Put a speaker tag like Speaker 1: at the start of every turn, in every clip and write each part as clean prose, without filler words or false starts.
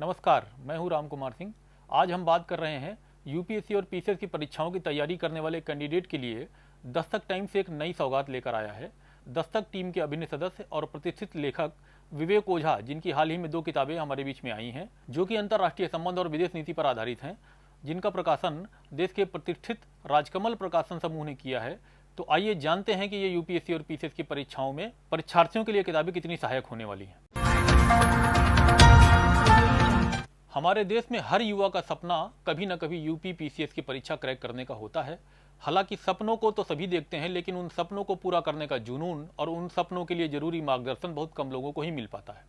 Speaker 1: नमस्कार, मैं हूं राम कुमार सिंह। आज हम बात कर रहे हैं यूपीएससी और पीसीएस की परीक्षाओं की तैयारी करने वाले कैंडिडेट के लिए दस्तक टाइम्स एक नई सौगात लेकर आया है। दस्तक टीम के अभिन्न सदस्य और प्रतिष्ठित लेखक विवेक ओझा, जिनकी हाल ही में 2 किताबें हमारे बीच में आई हैं, जो कि अंतर्राष्ट्रीय संबंध और विदेश नीति पर आधारित हैं, जिनका प्रकाशन देश के प्रतिष्ठित राजकमल प्रकाशन समूह ने किया है। तो आइए जानते हैं कि ये यूपीएससी और पीसीएस की परीक्षाओं में परीक्षार्थियों के लिए किताबें कितनी सहायक होने वाली हैं। हमारे देश में हर युवा का सपना कभी न कभी यूपी पीसीएस की परीक्षा क्रैक करने का होता है। हालांकि सपनों को तो सभी देखते हैं, लेकिन उन सपनों को पूरा करने का जुनून और उन सपनों के लिए जरूरी मार्गदर्शन बहुत कम लोगों को ही मिल पाता है।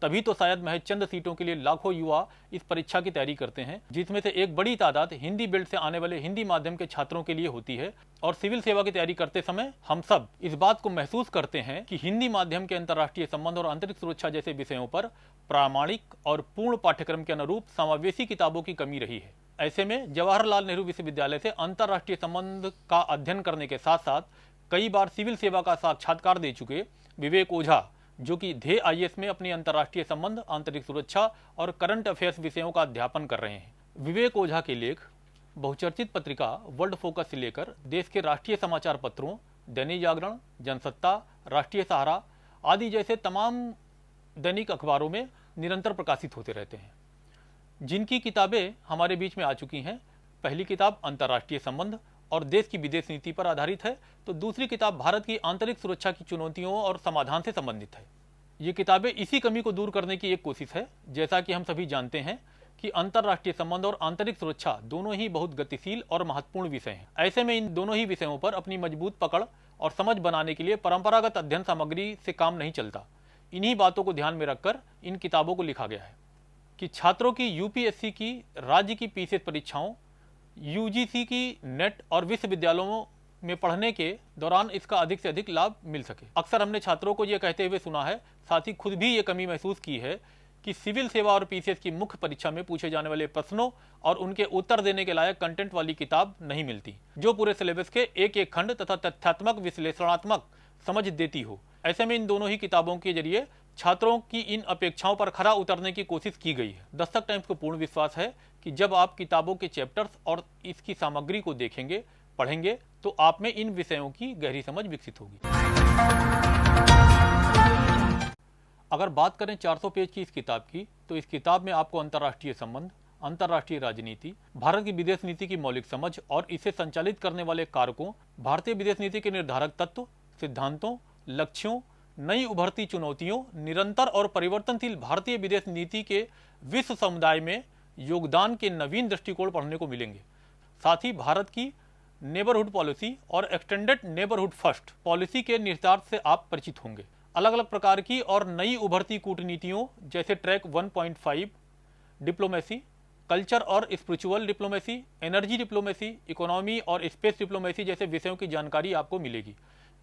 Speaker 1: तभी तो शायद महज चंद सीटों के लिए लाखों युवा इस परीक्षा की तैयारी करते हैं, जिसमें से एक बड़ी तादाद हिंदी बेल्ट से आने वाले हिंदी माध्यम के छात्रों के लिए होती है। और सिविल सेवा की तैयारी करते समय हम सब इस बात को महसूस करते हैं कि हिंदी माध्यम के अंतर्राष्ट्रीय संबंध और आंतरिक सुरक्षा जैसे विषयों पर प्रामाणिक और पूर्ण पाठ्यक्रम के अनुरूप समावेशी किताबों की कमी रही है। ऐसे में जवाहरलाल नेहरू विश्वविद्यालय से अंतर्राष्ट्रीय संबंध का अध्ययन करने के साथ साथ कई बार सिविल सेवा का साक्षात्कार दे चुके विवेक ओझा, जो कि ध्येय आईएएस में अपनी अंतर्राष्ट्रीय संबंध, आंतरिक सुरक्षा और करंट अफेयर्स विषयों का अध्यापन कर रहे हैं। विवेक ओझा के लेख बहुचर्चित पत्रिका वर्ल्ड फोकस से लेकर देश के राष्ट्रीय समाचार पत्रों, दैनिक जागरण, जनसत्ता, राष्ट्रीय सहारा आदि जैसे तमाम दैनिक अखबारों में निरंतर प्रकाशित होते रहते हैं, जिनकी किताबें हमारे बीच में आ चुकी हैं। पहली किताब अंतर्राष्ट्रीय संबंध और देश की विदेश नीति पर आधारित है, तो दूसरी किताब भारत की आंतरिक सुरक्षा की चुनौतियों और समाधान से संबंधित है। ये किताबें इसी कमी को दूर करने की एक कोशिश है। जैसा कि हम सभी जानते हैं कि अंतर्राष्ट्रीय संबंध और आंतरिक सुरक्षा दोनों ही बहुत गतिशील और महत्वपूर्ण विषय हैं। ऐसे में इन दोनों ही विषयों पर अपनी मजबूत पकड़ और समझ बनाने के लिए परंपरागत अध्ययन सामग्री से काम नहीं चलता। इन्हीं बातों को ध्यान में रखकर इन किताबों को लिखा गया है कि छात्रों की यूपीएससी की, राज्य की पीसीएस परीक्षाओं, यूजीसी की नेट और विश्वविद्यालयों में पढ़ने के दौरान इसका अधिक से अधिक लाभ मिल सके। अक्सर हमने छात्रों को यह कहते हुए सुना है, साथ ही खुद भी ये कमी महसूस की है कि सिविल सेवा और पीसीएस की मुख्य परीक्षा में पूछे जाने वाले प्रश्नों और उनके उत्तर देने के लायक कंटेंट वाली किताब नहीं मिलती, जो पूरे सिलेबस के एक एक खंड तथा तथ्यात्मक विश्लेषणात्मक समझ देती हो। ऐसे में इन दोनों ही किताबों के जरिए छात्रों की इन अपेक्षाओं पर खरा उतरने की कोशिश की गई है। दस्तक टाइम्स को पूर्ण विश्वास है कि जब आप किताबों के चैप्टर्स और इसकी सामग्री को देखेंगे, पढ़ेंगे, तो आप में इन विषयों की गहरी समझ विकसित होगी। अगर बात करें 400 पेज की इस किताब की, तो इस किताब में आपको अंतर्राष्ट्रीय संबंध, अंतर्राष्ट्रीय राजनीति, भारत की विदेश नीति की मौलिक समझ और इसे संचालित करने वाले कारकों, भारतीय विदेश नीति के निर्धारक तत्व, सिद्धांतों, लक्ष्यों, नई उभरती चुनौतियों, निरंतर और परिवर्तनशील भारतीय विदेश नीति के विश्व समुदाय में योगदान के नवीन दृष्टिकोण पढ़ने को मिलेंगे। साथ ही भारत की नेबरहुड पॉलिसी और एक्सटेंडेड नेबरहुड फर्स्ट पॉलिसी के निहितार्थ से आप परिचित होंगे। अलग अलग प्रकार की और नई उभरती कूटनीतियों जैसे ट्रैक 1.5, डिप्लोमेसी, कल्चर और spiritual diplomacy, energy diplomacy, economy और स्पेस डिप्लोमेसी जैसे विषयों की जानकारी आपको मिलेगी।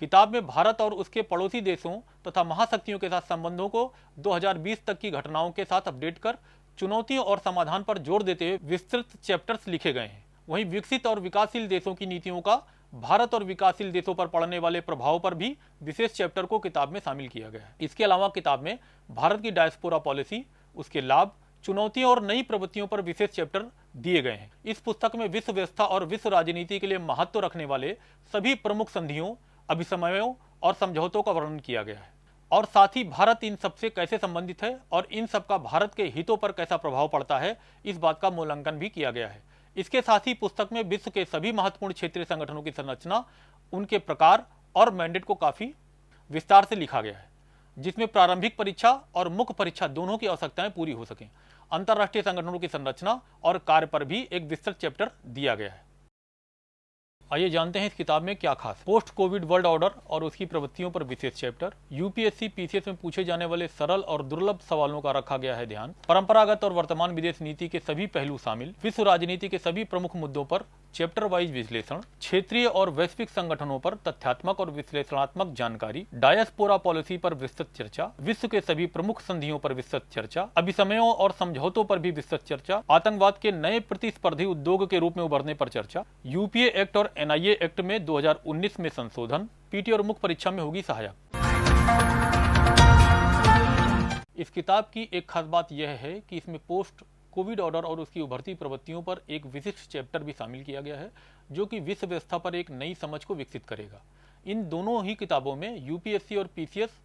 Speaker 1: किताब में भारत और उसके पड़ोसी देशों तथा महाशक्तियों के साथ संबंधों को 2020 तक की घटनाओं के साथ अपडेट कर चुनौतियों और समाधान पर जोर देते हुए विस्तृत चैप्टर्स लिखे गए हैं। वहीं विकसित और विकासशील देशों की नीतियों का भारत और विकासशील देशों पर पड़ने वाले प्रभाव पर भी विशेष चैप्टर को किताब में शामिल किया गया है। इसके अलावा किताब में भारत की डायस्पोरा पॉलिसी, उसके लाभ, चुनौतियों और नई प्रवृत्तियों पर विशेष चैप्टर दिए गए हैं। इस पुस्तक में विश्व व्यवस्था और विश्व राजनीति के लिए महत्व रखने वाले सभी प्रमुख संधियों, अभिसमयों और समझौतों का वर्णन किया गया है, और साथ ही भारत इन सबसे कैसे संबंधित है और इन सब का भारत के हितों पर कैसा प्रभाव पड़ता है, इस बात का मूल्यांकन भी किया गया है। इसके साथ ही पुस्तक में विश्व के सभी महत्वपूर्ण क्षेत्रीय संगठनों की संरचना, उनके प्रकार और मैंडेट को काफी विस्तार से लिखा गया है, जिसमें प्रारंभिक परीक्षा और मुख्य परीक्षा दोनों की आवश्यकताएं पूरी हो सकें। अंतर्राष्ट्रीय संगठनों की संरचना और कार्य पर भी एक विस्तृत चैप्टर दिया गया है। आइए जानते हैं इस किताब में क्या खास। पोस्ट कोविड वर्ल्ड ऑर्डर और उसकी प्रवृत्तियों पर विशेष चैप्टर। यूपीएससी पीसीएस में पूछे जाने वाले सरल और दुर्लभ सवालों का रखा गया है ध्यान। परंपरागत और वर्तमान विदेश नीति के सभी पहलू शामिल। विश्व राजनीति के सभी प्रमुख मुद्दों पर चैप्टर वाइज विश्लेषण। क्षेत्रीय और वैश्विक संगठनों पर तथ्यात्मक और विश्लेषणात्मक जानकारी। डायस्पोरा पॉलिसी पर विस्तृत चर्चा। विश्व के सभी प्रमुख संधियों पर विस्तृत चर्चा। अभिसमयों और समझौतों पर भी विस्तृत चर्चा। आतंकवाद के नए प्रतिस्पर्धी उद्योग के रूप में उभरने पर चर्चा। यूपीए एक्ट और एनआईए एक्ट में 2019 में संशोधन। पीटी और मुख्य परीक्षा में होगी सहायक। इस किताब की एक खास बात यह है कि इसमें पोस्ट कोविड ऑर्डर और उसकी उभरती प्रवृत्तियों पर एक विशिष्ट चैप्टर भी शामिल किया गया है, जो कि विश्व व्यवस्था पर एक नई समझ को विकसित करेगा। इन दोनों ही किताबों में यूपीएससी और पीसीएस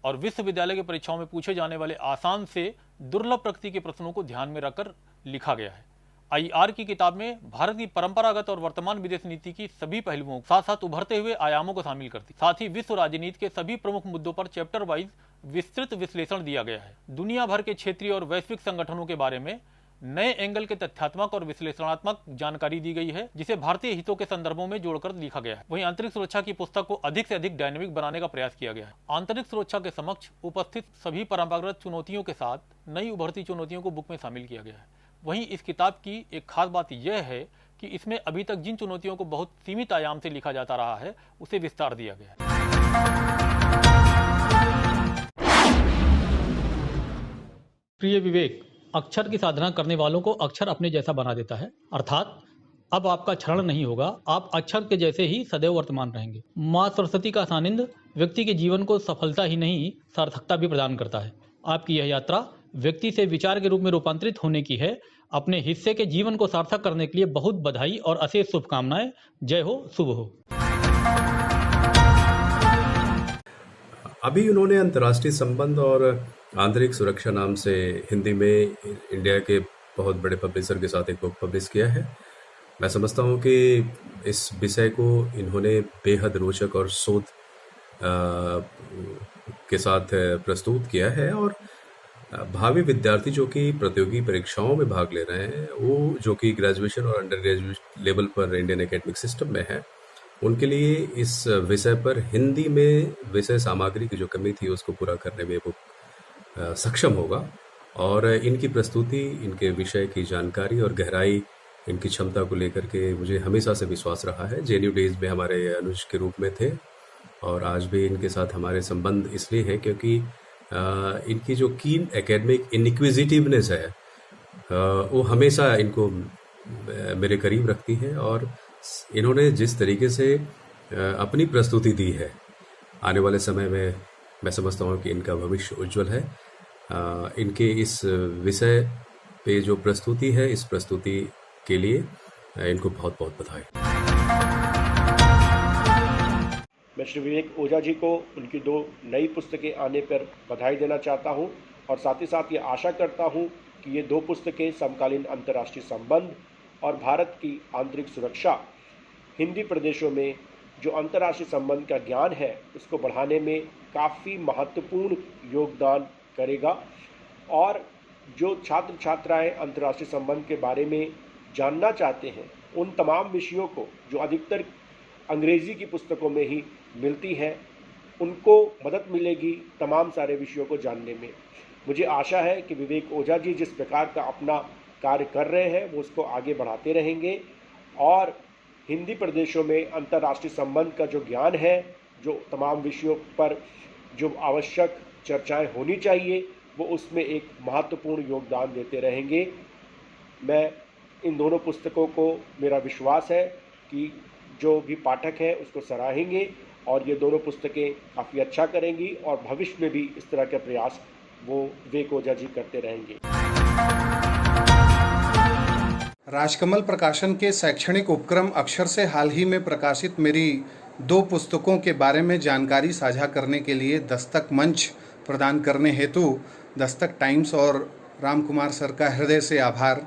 Speaker 1: और विश्वविद्यालय की परीक्षाओं में पूछे जाने वाले आसान से दुर्लभ प्रकृति के प्रश्नों को ध्यान में रखकर लिखा गया है। आईआर की किताब में भारत की परंपरागत और वर्तमान विदेश नीति की सभी पहलुओं साथ साथ उभरते हुए आयामों को शामिल करती, साथ ही विश्व राजनीति के सभी प्रमुख मुद्दों पर चैप्टर वाइज विस्तृत विश्लेषण दिया गया है। दुनिया भर के क्षेत्रीय और वैश्विक संगठनों के बारे में नए एंगल के तथ्यात्मक और विश्लेषणात्मक जानकारी दी गई है, जिसे भारतीय हितों के संदर्भों में जोड़कर लिखा गया है। वहीं आंतरिक सुरक्षा की पुस्तक को अधिक से अधिक डायनेमिक बनाने का प्रयास किया गया है। आंतरिक सुरक्षा के समक्ष उपस्थित सभी परंपरागत चुनौतियों के साथ नई उभरती चुनौतियों को बुक में शामिल किया गया है। वहीं इस किताब की एक खास बात यह है कि इसमें अभी तक जिन चुनौतियों को बहुत सीमित आयाम से लिखा जाता रहा है, उसे विस्तार दिया गया है। प्रिय विवेक, अक्षर की साधना करने वालों को अक्षर अपने जैसा बना देता है, अर्थात अब आपका क्षरण नहीं होगा, आप अक्षर के जैसे ही सदैव वर्तमान रहेंगे। माँ सरस्वती का सानिध्य व्यक्ति के जीवन को सफलता ही नहीं, सार्थकता भी प्रदान करता है। आपकी यह यात्रा व्यक्ति से विचार के रूप में रूपांतरित होने की है। अपने हिस्से के जीवन को सार्थक करने के लिए बहुत बधाई और अशेष शुभकामनाएं। जय हो, शुभ हो।
Speaker 2: अभी उन्होंने अंतर्राष्ट्रीय संबंध और आंतरिक सुरक्षा नाम से हिंदी में इंडिया के बहुत बड़े पब्लिशर के साथ एक बुक पब्लिश किया है। मैं समझता हूँ कि इस विषय को इन्होंने बेहद रोचक और शोध के साथ प्रस्तुत किया है और भावी विद्यार्थी जो कि प्रतियोगी परीक्षाओं में भाग ले रहे हैं, वो जो कि ग्रेजुएशन और अंडर ग्रेजुएट लेवल पर इंडियन एकेडमिक सिस्टम में है, उनके लिए इस विषय पर हिंदी में विषय सामग्री की जो कमी थी उसको पूरा करने में वो सक्षम होगा। और इनकी प्रस्तुति, इनके विषय की जानकारी और गहराई, इनकी क्षमता को लेकर के मुझे हमेशा से विश्वास रहा है। जेएनयू डेज में हमारे अनुज के रूप में थे और आज भी इनके साथ हमारे संबंध इसलिए हैं क्योंकि इनकी जो कीन एकेडमिक इनक्विजिटिवनेस है वो हमेशा इनको मेरे करीब रखती है और इन्होंने जिस तरीके से अपनी प्रस्तुति दी है, आने वाले समय में मैं समझता हूँ कि इनका भविष्य उज्जवल है। इनके इस विषय पे जो प्रस्तुति है, इस प्रस्तुति के लिए इनको बहुत बहुत बधाई।
Speaker 3: मैं श्री विवेक ओझा जी को उनकी 2 नई पुस्तकें आने पर बधाई देना चाहता हूं और साथ ही साथ ये आशा करता हूं कि ये 2 पुस्तकें समकालीन अंतर्राष्ट्रीय संबंध और भारत की आंतरिक सुरक्षा, हिंदी प्रदेशों में जो अंतर्राष्ट्रीय संबंध का ज्ञान है उसको बढ़ाने में काफ़ी महत्वपूर्ण योगदान करेगा। और जो छात्र छात्राएं अंतर्राष्ट्रीय संबंध के बारे में जानना चाहते हैं, उन तमाम विषयों को जो अधिकतर अंग्रेज़ी की पुस्तकों में ही मिलती हैं, उनको मदद मिलेगी तमाम सारे विषयों को जानने में। मुझे आशा है कि विवेक ओझा जी जिस प्रकार का अपना कार्य कर रहे हैं वो उसको आगे बढ़ाते रहेंगे और हिंदी प्रदेशों में अंतर्राष्ट्रीय संबंध का जो ज्ञान है, जो तमाम विषयों पर जो आवश्यक चर्चाएं होनी चाहिए, वो उसमें एक महत्वपूर्ण योगदान देते रहेंगे। मैं इन दोनों पुस्तकों को, मेरा विश्वास है कि जो भी पाठक हैं उसको सराहेंगे और ये दोनों पुस्तकें काफ़ी अच्छा करेंगी और भविष्य में भी इस तरह के प्रयास वो विवेक ओझा जी करते रहेंगे।
Speaker 4: राजकमल प्रकाशन के शैक्षणिक उपक्रम अक्षर से हाल ही में प्रकाशित मेरी 2 पुस्तकों के बारे में जानकारी साझा करने के लिए दस्तक मंच प्रदान करने हेतु दस्तक टाइम्स और राम कुमार सर का हृदय से आभार।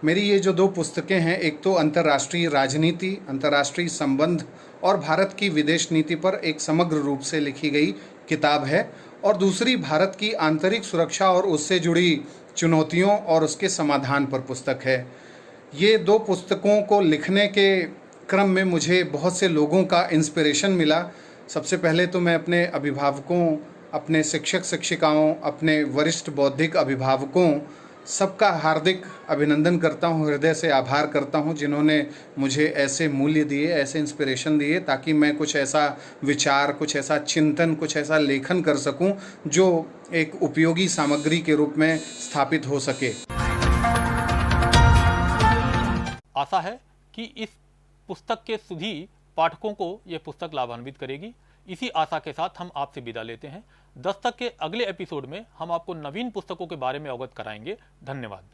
Speaker 4: मेरी ये जो 2 पुस्तकें हैं, एक तो अंतर्राष्ट्रीय राजनीति, अंतर्राष्ट्रीय संबंध और भारत की विदेश नीति पर एक समग्र रूप से लिखी गई किताब है और दूसरी भारत की आंतरिक सुरक्षा और उससे जुड़ी चुनौतियों और उसके समाधान पर पुस्तक है। ये 2 पुस्तकों को लिखने के क्रम में मुझे बहुत से लोगों का इंस्पिरेशन मिला। सबसे पहले तो मैं अपने अभिभावकों, अपने शिक्षक शिक्षिकाओं, अपने वरिष्ठ बौद्धिक अभिभावकों सबका हार्दिक अभिनंदन करता हूँ, हृदय से आभार करता हूँ जिन्होंने मुझे ऐसे मूल्य दिए, ऐसे इंस्पिरेशन दिए ताकि मैं कुछ ऐसा विचार, कुछ ऐसा चिंतन, कुछ ऐसा लेखन कर सकूँ जो एक उपयोगी सामग्री के रूप में स्थापित हो सके।
Speaker 1: आशा है कि इस पुस्तक के सुधी पाठकों को यह पुस्तक लाभान्वित करेगी। इसी आशा के साथ हम आपसे विदा लेते हैं। दस्तक के अगले एपिसोड में हम आपको नवीन पुस्तकों के बारे में अवगत कराएंगे। धन्यवाद।